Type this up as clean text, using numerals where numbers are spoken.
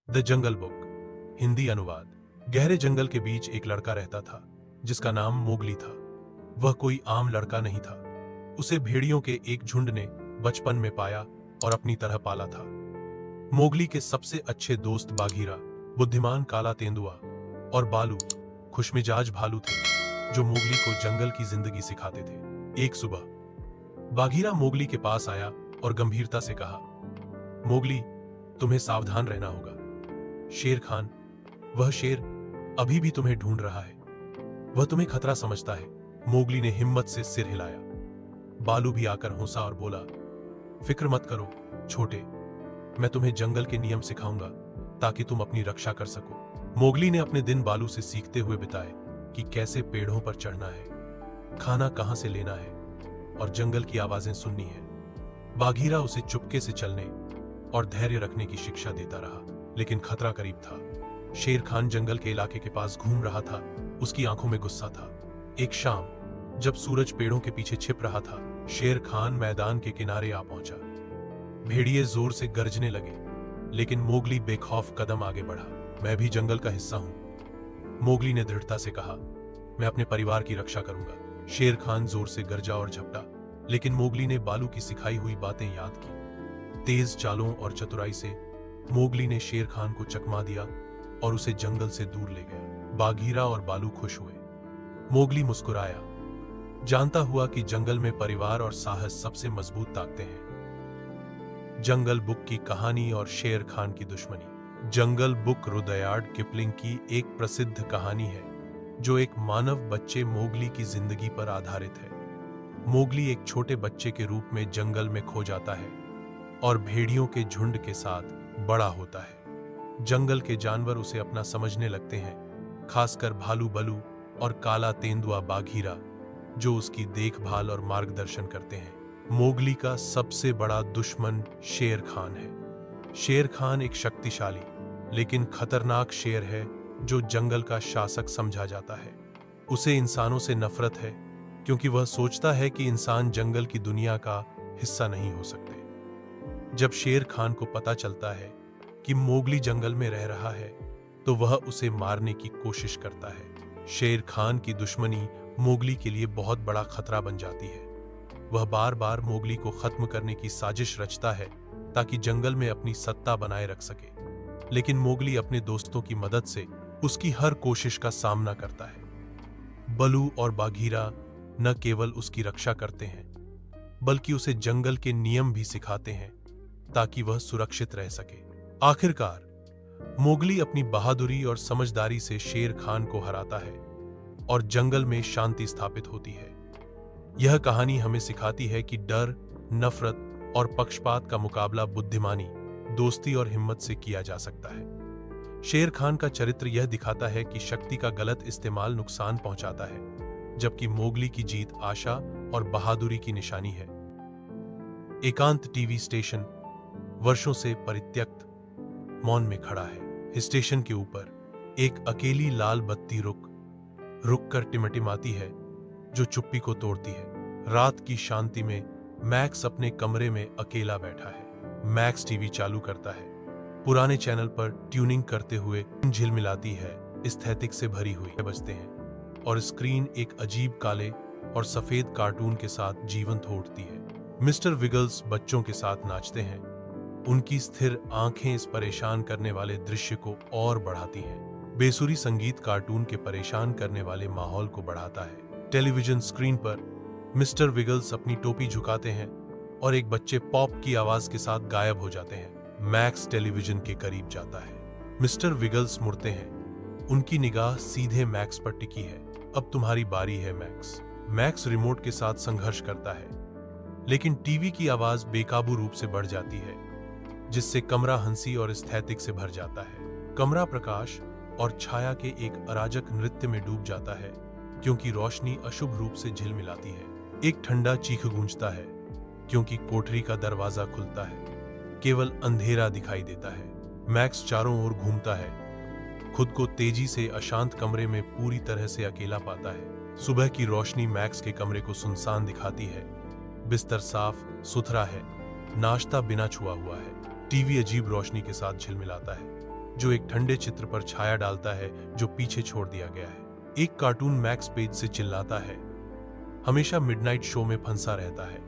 The jungle book. Hindi अनुवाद। गहरे जंगल के बीच एक लड़का रहता था जिसका नाम मोगली था। वह कोई आम लड़का नहीं था। उसे भेड़ियों के एक झुंड ने बचपन में पाया और अपनी तरह पाला था। मोगली के सबसे अच्छे दोस्त बाघीरा, बुद्धिमान काला तेंदुआ और बालू, खुशमिजाज भालू थे जो मोगली को जंगल की जिंदगी सिखाते थे। एक सुबह बाघीरा मोगली के पास आया और गंभीरता से कहा, मोगली, तुम्हें सावधान रहना होगा। शेर खान, वह शेर अभी भी तुम्हें ढूंढ रहा है। वह तुम्हें खतरा समझता है। मोगली ने हिम्मत से सिर हिलाया। बालू भी आकर हंसा और बोला, फिक्र मत करो छोटे, मैं तुम्हें जंगल के नियम सिखाऊंगा ताकि तुम अपनी रक्षा कर सको। मोगली ने अपने दिन बालू से सीखते हुए बिताए कि कैसे पेड़ों पर चढ़ना है, खाना कहां से लेना है और जंगल की आवाजें सुननी है। बाघीरा उसे चुपके से चलने और धैर्य रखने की शिक्षा देता रहा, लेकिन खतरा करीब था। शेर खान जंगल के इलाके के पास घूम रहा था। उसकी आंखों में गुस्सा था। एक शाम जब सूरज पेड़ों के पीछे छिप रहा था, शेर खान मैदान के किनारे आ पहुंचा। भेड़िए जोर से गरजने लगे, लेकिन मोगली बेखौफ कदम आगे बढ़ा। मैं भी जंगल का हिस्सा हूं, मोगली ने दृढ़ता से कहा। मैं अपने परिवार की रक्षा करूंगा। शेर खान जोर से गरजा और झपटा, लेकिन मोगली ने बालू की सिखाई हुई बातें याद की। तेज चालों और चतुराई से मोगली ने शेर खान को चकमा दिया और उसे जंगल से दूर ले गया। बाघीरा और बालू खुश हुए। मोगली मुस्कुराया, जानता हुआ कि जंगल में परिवार और साहस सबसे मजबूत ताकतें हैं। जंगल बुक की कहानी और शेर खान की दुश्मनी। जंगल बुक रुडयार्ड किपलिंग की एक प्रसिद्ध कहानी है जो एक मानव बच्चे मोगली की जिंदगी पर आधारित है। मोगली एक छोटे बच्चे के रूप में जंगल में खो जाता है और भेड़ियों के झुंड के साथ बड़ा होता है। जंगल के जानवर उसे अपना समझने लगते हैं, खासकर भालू बलू और काला तेंदुआ बाघीरा, जो उसकी देखभाल और मार्गदर्शन करते हैं। मोगली का सबसे बड़ा दुश्मन शेर खान है। शेर खान एक शक्तिशाली लेकिन खतरनाक शेर है जो जंगल का शासक समझा जाता है। उसे इंसानों से नफरत है क्योंकि वह सोचता है कि इंसान जंगल की दुनिया का हिस्सा नहीं हो सकते। जब शेर खान को पता चलता है कि मोगली जंगल में रह रहा है, तो वह उसे मारने की कोशिश करता है। शेर खान की दुश्मनी मोगली के लिए बहुत बड़ा खतरा बन जाती है। वह बार बार मोगली को खत्म करने की साजिश रचता है ताकि जंगल में अपनी सत्ता बनाए रख सके, लेकिन मोगली अपने दोस्तों की मदद से उसकी हर कोशिश का सामना करता है। बलू और बाघीरा न केवल उसकी रक्षा करते हैं, बल्कि उसे जंगल के नियम भी सिखाते हैं ताकि वह सुरक्षित रह सके। आखिरकार मोगली अपनी बहादुरी और समझदारी से शेर खान को हराता है और जंगल में शांति स्थापित होती है। यह कहानी हमें सिखाती है कि डर, नफरत और पक्षपात का मुकाबला बुद्धिमानी, दोस्ती और हिम्मत से किया जा सकता है। शेर खान का चरित्र यह दिखाता है कि शक्ति का गलत इस्तेमाल नुकसान पहुंचाता है, जबकि मोगली की जीत आशा और बहादुरी की निशानी है। एकांत टीवी स्टेशन वर्षों से परित्यक्त मौन में खड़ा है। स्टेशन के ऊपर एक अकेली लाल बत्ती रुक कर टिमटिमाती है, जो चुप्पी को तोड़ती है। रात की शांति में मैक्स अपने कमरे में अकेला बैठा है। मैक्स टीवी चालू करता है। पुराने चैनल पर ट्यूनिंग करते हुए झिलमिलाती है, एस्थेटिक से भरी हुई बजते हैं और स्क्रीन एक अजीब काले और सफेद कार्टून के साथ जीवंत हो उठती है। मिस्टर विगल्स बच्चों के साथ नाचते हैं। उनकी स्थिर आंखें इस परेशान करने वाले दृश्य को और बढ़ाती हैं। बेसुरी संगीत कार्टून के परेशान करने वाले माहौल को बढ़ाता है। टेलीविजन स्क्रीन पर मिस्टर विगल्स अपनी टोपी झुकाते हैं और एक बच्चे पॉप की आवाज के साथ गायब हो जाते हैं। मैक्स टेलीविजन के करीब जाता है। मिस्टर विगल्स मुड़ते हैं। उनकी निगाह सीधे मैक्स पर टिकी है। अब तुम्हारी बारी है मैक्स। मैक्स रिमोट के साथ संघर्ष करता है, लेकिन टीवी की आवाज बेकाबू रूप से बढ़ जाती है, जिससे कमरा हंसी और एस्थेटिक से भर जाता है। कमरा प्रकाश और छाया के एक अराजक नृत्य में डूब जाता है, क्योंकि रोशनी अशुभ रूप से झिलमिलाती है। एक ठंडा चीख गूंजता है, क्योंकि कोठरी का दरवाजा खुलता है। केवल अंधेरा दिखाई देता है। मैक्स चारों ओर घूमता है, खुद को तेजी से अशांत कमरे में पूरी तरह से अकेला पाता है। सुबह की रोशनी मैक्स के कमरे को सुनसान दिखाती है। बिस्तर साफ सुथरा है, नाश्ता बिना छुआ हुआ है। टीवी अजीब रोशनी के साथ झिलमिलाता है। जो एक ठंडे चित्र पर छाया डालता है जो पीछे छोड़ दिया गया है। एक कार्टून मैक्स पेज से चिल्लाता है, हमेशा मिडनाइट शो में फंसा रहता है।